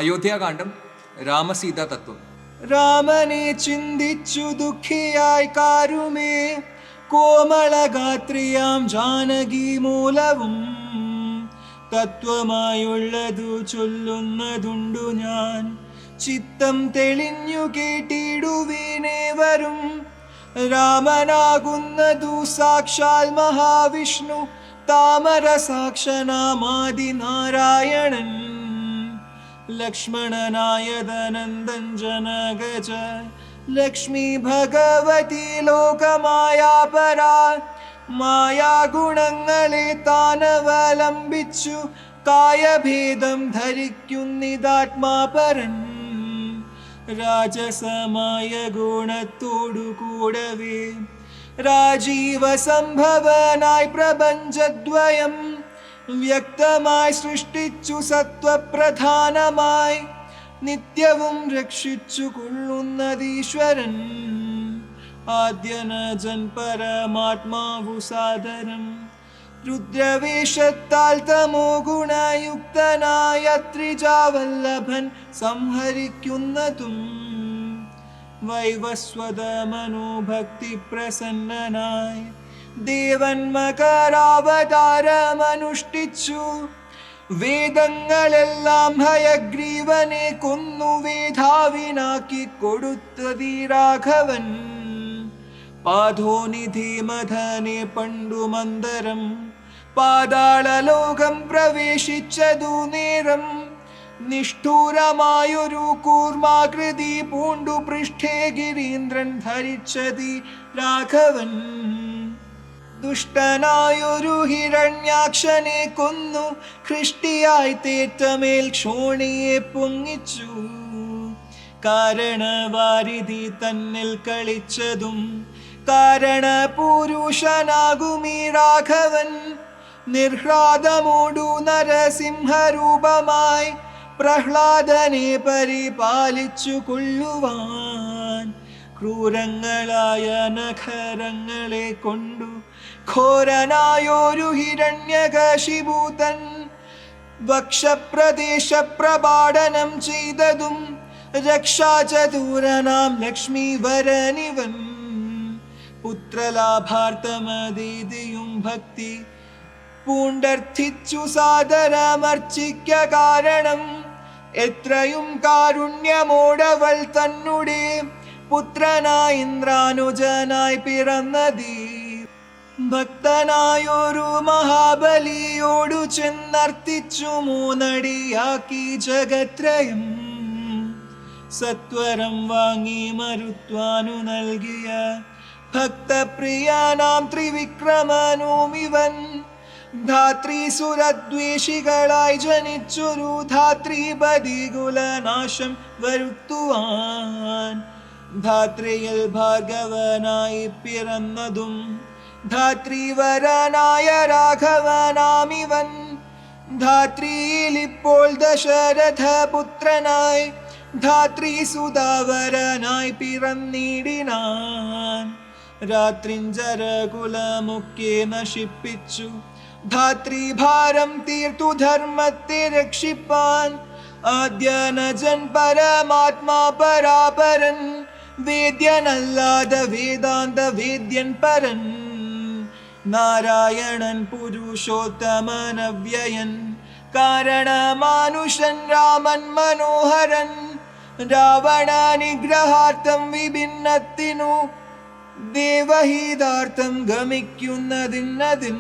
അയോധ്യാകാന്ഡം രാമസീതാ തത്വം. രാമനെ ചിന്തിച്ചു ദുഃഖിയായി കാരുമേ, കോമളഗാത്രിയാം ജാനകി മൂലവും തത്വമായുള്ളതു ചൊല്ലുന്നതുണ്ടു ഞാൻ. ചിത്തം തെളിഞ്ഞു കേട്ടിടുവീനേവരും, രാമനാകുന്നതു സാക്ഷാൽ മഹാവിഷ്ണു, താമര സാക്ഷനാമാദിനാരായണൻ. ലക്ഷ്മണനായതനന്ദൻ ജനകജ, ലക്ഷ്മി ഭഗവതി ലോകമായാപരാ, മായാഗുണങ്ങളെ താനവലംബിച്ചു കായഭേദം ധരിക്കുന്നിതാത്മാപരൻ. രാജസമായ ഗുണത്തോടു കൂടവേ രാജീവ സംഭവനായി പ്രപഞ്ചദ്വയം വ്യക്തമായി സൃഷ്ടിച്ചു സത്വപ്രധാനമായി, നിത്യവും രക്ഷിച്ചു കൊള്ളുന്നതീശ്വരൻ. ആദ്യനജൻ പരമാത്മാവു സാദരം, രുദ്രവേഷത്താൽ തമോ ഗുണയുക്തനായ ത്രിജാവല്ലഭൻ സംഹരിക്കുന്നതും, വൈവസ്വതമനോഭക്തി പ്രസന്നനായി ദേവൻ മകരാവതാരമനുഷ്ഠിച്ചു. വേദങ്ങളെല്ലാം ഹയഗ്രീവനെ കൊന്നു വേധാവിനാക്കി കൊടുത്തതീ രാഘവൻ. പാധോനിധി മഥനെ പണ്ടു മന്ദരം, പാതാളലോകം പ്രവേശിച്ചതു നേരം. നിഷ്ഠൂരമായൊരു കൂർമാകൃതി പൂണ്ടു പൃഷ്ഠേ ഗിരീന്ദ്രൻ ധരിച്ചതി രാഘവൻ. ദുഷ്ടനായൊരു ഹിരണ്യാക്ഷനെ കൊന്നു ഹൃഷ്ടിയായി തേറ്റമേൽ ക്ഷോണിയെ പൊങ്ങിച്ചു. കാരണവാരിധി തന്നിൽ കളിച്ചതും കാരണപുരുഷനാകുമീ രാഘവൻ. നിർഹ്ലാദമോടു നരസിംഹരൂപമായി പ്രഹ്ലാദനെ പരിപാലിച്ചു കൊള്ളുവാൻ. ക്രൂരങ്ങളായ നഖരങ്ങളെ കൊണ്ടു ഘോരനായൊരു ഹിരണ്യകശിപൂതൻ വക്ഷപ്രദേശ പ്രപാടനം ചെയ്തതും രക്ഷാചതുരനാം ലക്ഷ്മീവരനിവൻ. പുത്രലാഭാർത്ഥമതീതിയും ഭക്തി പൂണ്ടർത്ഥിച്ചു സാദരമർച്ചിക്ക കാരണം. എത്രയും കാരുണ്യമോടവൾ തന്നുടെ പുത്രനായി ഇന്ദ്രാനുജനായി പിറന്നതീ. ഭക്തനായൊരു മഹാബലിയോടു ചെന്നർത്ഥിച്ചു മൂന്നടിയാക്കി ജഗത്രയം. സത്വരം വാങ്ങി മരുത്വാനു നൽകിയ ഭക്തപ്രിയനാം ത്രിവിക്രമനുമിവൻ. ധാത്രീസുരദ്വേഷികളായി ജനിച്ചൊരു ധാത്രീപതികുലനാശം വരുത്തുവാൻ. ധാത്രിയിൽ ഭാർഗവനായി പിറന്നതും ധാത്രീവരനായ രാഘവനാമിവൻ. ധാത്രിയിൽ ഇപ്പോൾ ദശരഥപുത്രനായി ധാത്രീസുതാവരനായി പിറന്നിടിനാൻ. രാത്രിഞ്ചരകുലമൊക്കെ നശിപ്പിച്ചു ധാത്രീഭാരം തീർത്തു ധർമ്മത്തെ രക്ഷിപ്പാൻ. ആദ്യനജൻ പരമാത്മാ പരാപരൻ, വേദ്യനല്ലാതെ വേദാന്ത വേദ്യൻ പരൻ. നാരായണൻ പുരുഷോത്തമനവ്യയൻ, കാരണമാനുഷൻ രാമൻ മനോഹരൻ. രാവണ നിഗ്രഹാർത്ഥം വിഭിന്നത്തിനു ദേവഹിതാർത്ഥം ഗമിക്കുന്നതിന്നതിൻ.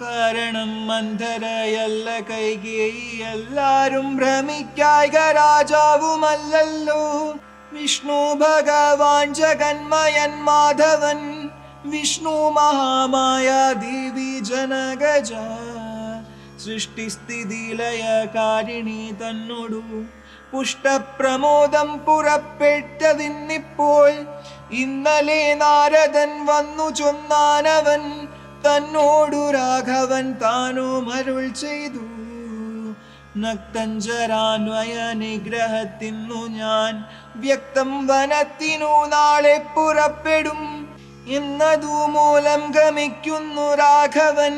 കാരണം മന്ധരയല്ല കൈകേയി, എല്ലാരും ഭ്രമിക്കായിക രാജാവുമല്ലല്ലോ. വിഷ്ണു ഭഗവാൻ ജഗന്മയൻ മാധവൻ, വിഷ്ണു മഹാമായ ദേവി ജനകജ. സൃഷ്ടിസ്ഥിതിലയകാരിണി തന്നോടു പുഷ്ടപ്രമോദം പുറപ്പെട്ടതിന്നിപ്പോൾ. ഇന്നലെ നാരദൻ വന്നു ചൊന്നാനവൻ, തന്നോടു രാഘവൻ താനും അരുൾ ചെയ്തു. നക്തഞ്ചരാന്വയ നിഗ്രഹത്തിനു ഞാൻ വ്യക്തം വനത്തിനു നാളെ പുറപ്പെടും. എന്നതു മൂലം ഗമിക്കുന്നു രാഘവൻ,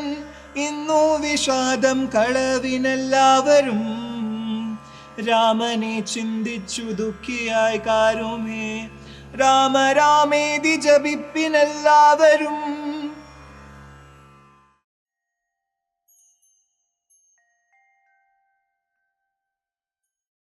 ഇന്നു വിഷാദം കളവിനെല്ലാവരും. രാമനെ ചിന്തിച്ചു ദുഃഖിയായി കാരുമേ. രാമ രാമേതി ജപിപ്പിനെല്ലാവരും